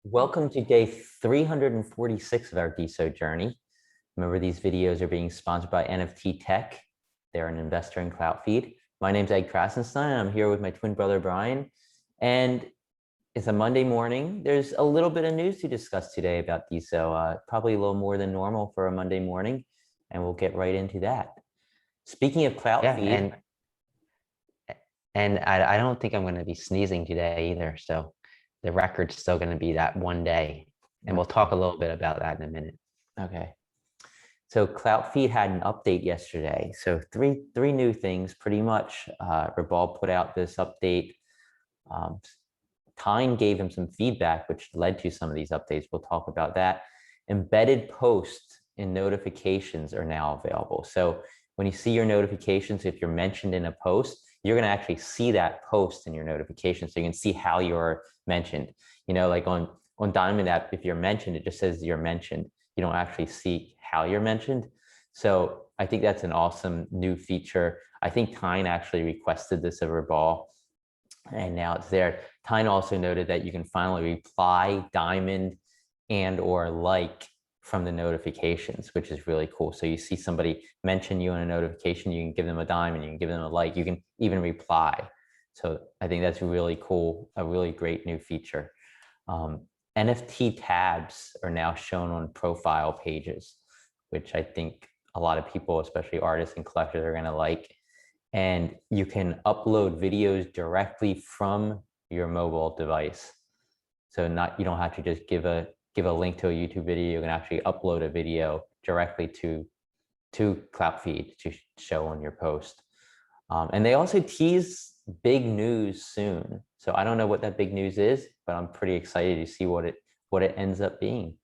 Welcome to day 346 of our Deso journey. Remember, these videos are being sponsored by NFT Tech. They're an investor in Cloutfeed. My name's Ed Krasenstein, and I'm here with my twin brother, Brian. And it's a Monday morning. There's a little bit of news to discuss today about Deso, probably a little more than normal for a Monday morning, and we'll get right into that. Speaking of Yeah, Cloutfeed, and I don't think I'm going to be sneezing today either. So the record's still going to be that one day, and we'll talk a little bit about that in a minute. okay. So Cloutfeed had an update yesterday. So three new things pretty much. Revolve put out this update. Um, Tyne gave him some feedback, which led to some of these updates. We'll talk about that. Embedded posts and notifications are now available. So when you see your notifications, if you're mentioned in a post, you're going to actually see that post in your notifications. So you can see how you're mentioned. You know, like on Diamond app, if you're mentioned, it just says you're mentioned. You don't actually see how you're mentioned. So I think that's an awesome new feature. I think Tyne actually requested this of Revolve, and now it's there. Tyne also noted that you can finally reply, diamond, and or like from the notifications, which is really cool. So you see somebody mention you in a notification, you can give them a diamond, you can give them a like, you can even reply. So I think that's really cool, a really great new feature. NFT tabs are now shown on profile pages, which I think a lot of people, especially artists and collectors, are going to like. And you can upload videos directly from your mobile device. So you don't have to just give a link to a YouTube video. You can actually upload a video directly to Cloutfeed to show on your post. And they also tease big news soon. So I don't know what that big news is, but I'm pretty excited to see what it ends up being.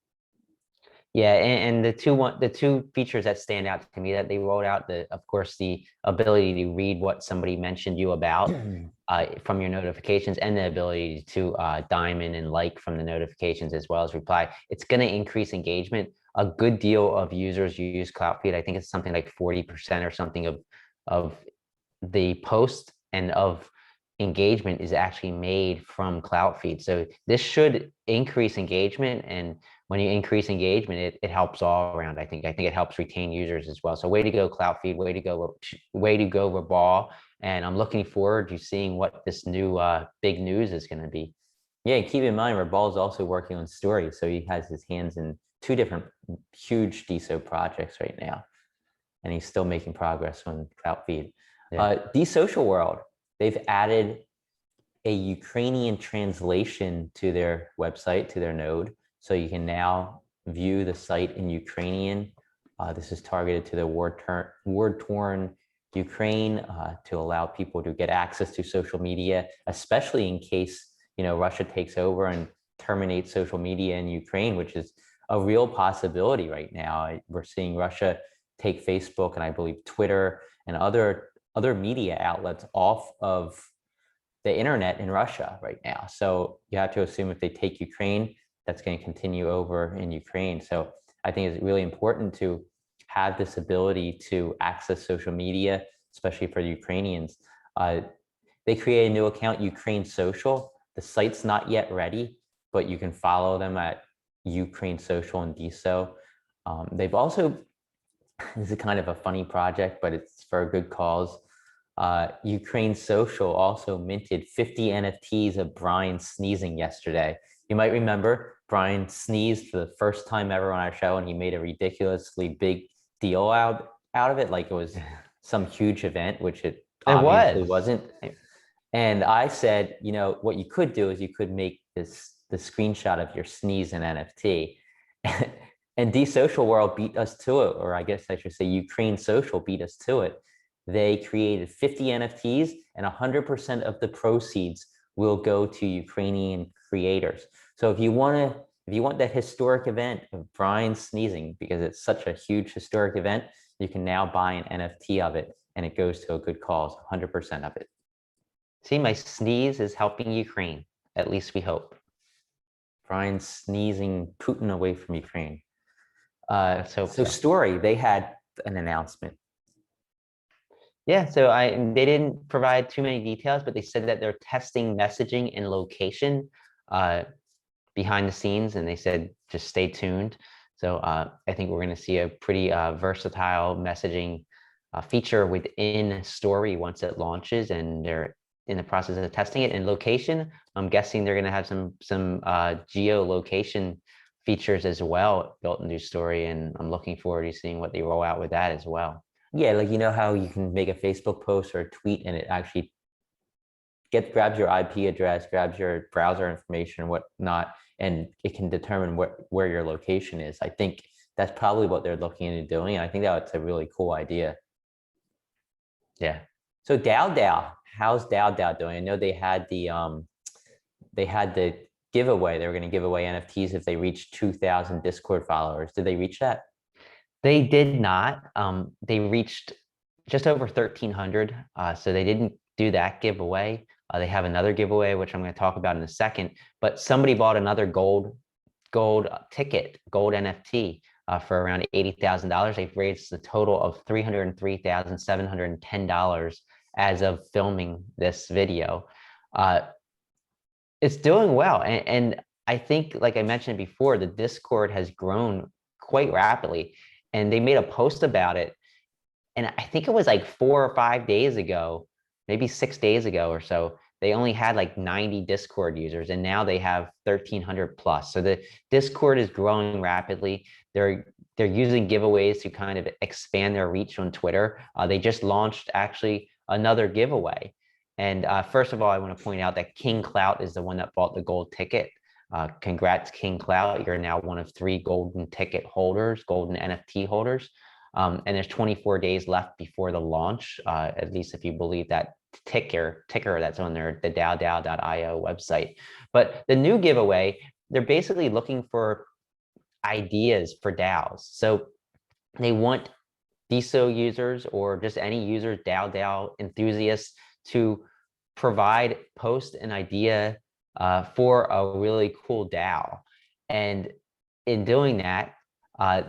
Yeah, and the two features that stand out to me that they rolled out, of course the ability to read what somebody mentioned you about from your notifications, and the ability to diamond and like from the notifications as well as reply. It's going to increase engagement. A good deal of users use Cloutfeed. I think it's something like 40% or something of the post and of engagement is actually made from Cloutfeed. So this should increase engagement, and when you increase engagement, it helps all around. I think it helps retain users as well. So way to go, Cloutfeed. Way to go, Rabal. And I'm looking forward to seeing what this new big news is going to be. Yeah, keep in mind, Rabal's also working on Stori, so he has his hands in two different huge Deso projects right now, and he's still making progress on Cloutfeed. Yeah. The Social World, they've added a Ukrainian translation to their website, to their node, so you can now view the site in Ukrainian. This is targeted to the war-torn Ukraine to allow people to get access to social media, especially in case Russia takes over and terminates social media in Ukraine, which is a real possibility right now. We're seeing Russia take Facebook and I believe Twitter and other media outlets off of the internet in Russia right now. So you have to assume if they take Ukraine, that's going to continue over in Ukraine. So I think it's really important to have this ability to access social media, especially for the Ukrainians. They create a new account, Ukraine Social. The site's not yet ready, but you can follow them at Ukraine Social and Deso. They've also, this is kind of a funny project, but it's for a good cause. Ukraine Social also minted 50 NFTs of Brian sneezing yesterday. You might remember Brian sneezed for the first time ever on our show, and he made a ridiculously big deal out of it, like it was some huge event, which it It obviously was. wasn't. And I said, what you could do is you could make the screenshot of your sneeze in NFT. And Desocial World beat us to it, or I guess I should say Ukraine Social beat us to it. They created 50 NFTs, and 100% of the proceeds will go to Ukrainian creators. So if you want that historic event of Brian sneezing, because it's such a huge historic event, you can now buy an NFT of it, and it goes to a good cause, 100% of it. See, my sneeze is helping Ukraine. At least we hope. Brian sneezing Putin away from Ukraine. Let's hope So so. Stori, they had an announcement. Yeah, so they didn't provide too many details, but they said that they're testing messaging and location behind the scenes, and they said just stay tuned. So I think we're going to see a pretty versatile messaging feature within Story once it launches, and they're in the process of testing it. And location, I'm guessing they're going to have some geolocation features as well built into Story, and I'm looking forward to seeing what they roll out with that as well. Yeah, like you know how you can make a Facebook post or a tweet and it actually grabs your IP address, grabs your browser information and whatnot, and it can determine where your location is. I think that's probably what they're looking into doing. And I think that's a really cool idea. Yeah. So Deso Doubt, how's Deso Doubt doing? I know they had the giveaway. They were going to give away NFTs if they reached 2,000 Discord followers. Did they reach that? They did not. They reached just over 1,300. So they didn't do that giveaway. They have another giveaway, which I'm going to talk about in a second. But somebody bought another gold ticket, gold NFT for around $80,000. They've raised a total of $303,710 as of filming this video. It's doing well, and I think, like I mentioned before, the Discord has grown quite rapidly, and they made a post about it. And I think it was like 4 or 5 days ago, maybe 6 days ago or so, they only had like 90 Discord users, and now they have 1,300 plus. So the Discord is growing rapidly. They're using giveaways to kind of expand their reach on Twitter. They just launched actually another giveaway. And first of all, I want to point out that King Clout is the one that bought the gold ticket. Congrats, King Clout. You're now one of 3 golden ticket holders, golden NFT holders. And there's 24 days left before the launch, at least if you believe that ticker that's on there, the DAODAO.io website. But the new giveaway, they're basically looking for ideas for DAOs. So they want Deso users or just any users, DAO enthusiasts, to post an idea for a really cool DAO. And in doing that,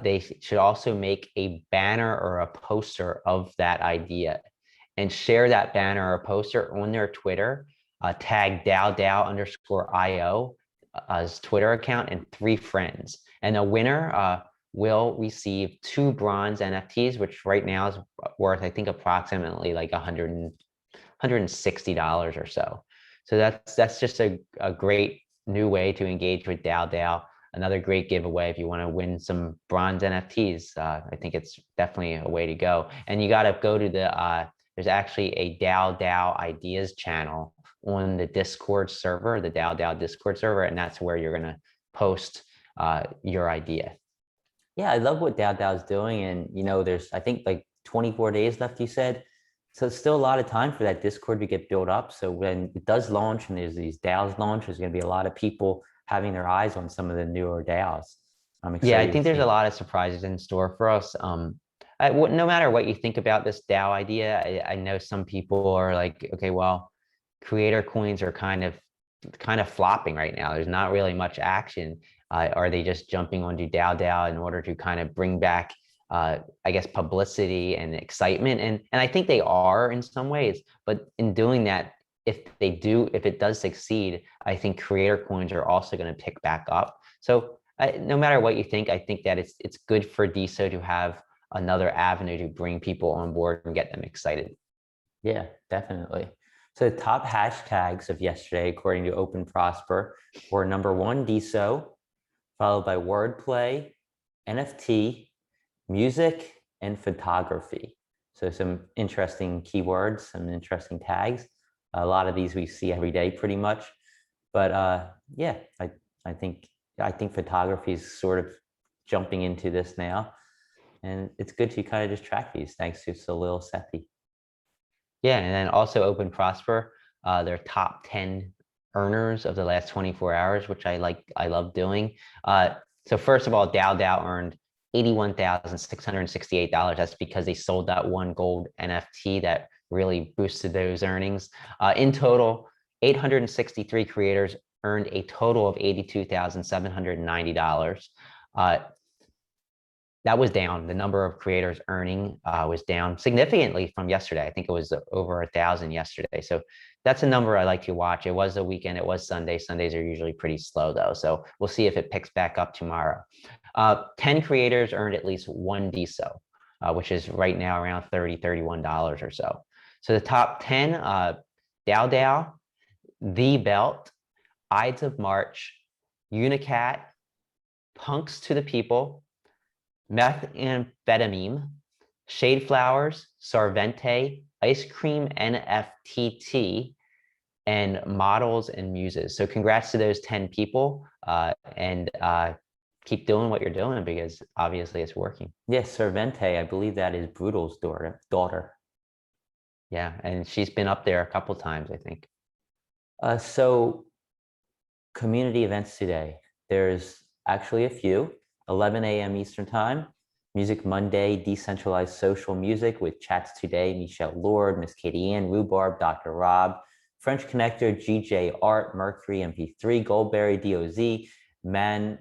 they should also make a banner or a poster of that idea and share that banner or poster on their Twitter, tag DAO_IO as Twitter account and 3 friends. And the winner will receive 2 bronze NFTs, which right now is worth, I think, approximately like $160 or so. So that's just a great new way to engage with DAO. Another great giveaway if you want to win some bronze NFTs. I think it's definitely a way to go. And you got to go to there's actually a DAO ideas channel on the Discord server, the DAO Discord server, and that's where you're going to post your idea. Yeah, I love what Deso is doing. And, you know, there's, I think, like 24 days left, you said. So it's still a lot of time for that Discord to get built up. So when it does launch and there's these DAOs launch, there's going to be a lot of people having their eyes on some of the newer DAOs. I'm excited. Yeah, I think there's a lot of surprises in store for us. No matter what you think about this DAO idea, I know some people are like, okay, well, creator coins are kind of flopping right now. There's not really much action. Are they just jumping onto DAO in order to kind of bring back, I guess, publicity and excitement? And I think they are in some ways, but in doing that, if it does succeed, I think creator coins are also going to pick back up. So no matter what you think, I think that it's good for Deso to have another avenue to bring people on board and get them excited. Yeah, definitely. So the top hashtags of yesterday, according to Open Prosper, were number 1, Deso, followed by wordplay, NFT, music, and photography. So some interesting keywords, some interesting tags. A lot of these we see every day pretty much. But yeah, I think photography is sort of jumping into this now. And it's good to kind of just track these thanks to Salil Sethi. Yeah, and then also Open Prosper, their top 10 earners of the last 24 hours, which I love doing. So first of all, DAO earned $81,668. That's because they sold that 1 gold NFT that really boosted those earnings. In total, 863 creators earned a total of $82,790. that was down. The number of creators earning was down significantly from yesterday. I think it was over 1,000 yesterday. So that's a number I like to watch. It was a weekend. It was Sunday. Sundays are usually pretty slow though. So we'll see if it picks back up tomorrow. 10 creators earned at least one Deso, which is right now around $30, $31 or so. So the top 10, Dow Dow, The Belt, Ides of March, Unicat, Punks to the People, Methamphetamine, Shade Flowers, Sarvente, Ice Cream NFTT, and Models and Muses. So congrats to those 10 people, and keep doing what you're doing because obviously it's working. Yes, Servente, I believe that is Brutal's daughter. Yeah, and she's been up there a couple times, I think. So community events today. There's actually a few. 11 a.m. Eastern Time, Music Monday, Decentralized Social Music with Chats Today, Michelle Lord, Miss Katie Ann, Rhubarb, Dr. Rob, French Connector, GJ Art, Mercury MP3, Goldberry, DOZ, Mantain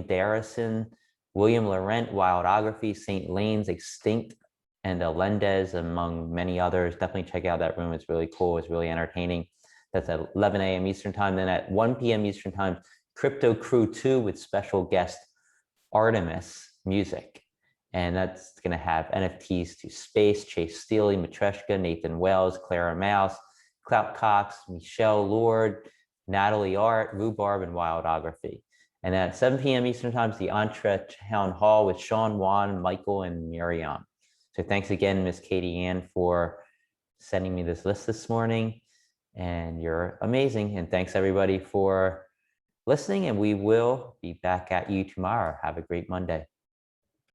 Darrison, William Laurent, Wildography, St. Lane's, Extinct, and Alendez, among many others. Definitely check out that room. It's really cool. It's really entertaining. That's at 11 a.m. Eastern Time. Then at 1 p.m. Eastern Time, Crypto Crew 2 with special guest Artemis Music. And that's going to have NFTs to Space, Chase Steely, Matreshka, Nathan Wells, Clara Mouse, Clout Cox, Michelle Lord, Natalie Art, Rhubarb, and Wildography. And at 7 p.m. Eastern Time is the Entre Town Hall with Sean Wan, Michael, and Miriam. So thanks again, Miss Katie Ann, for sending me this list this morning. And you're amazing. And thanks everybody for listening. And we will be back at you tomorrow. Have a great Monday.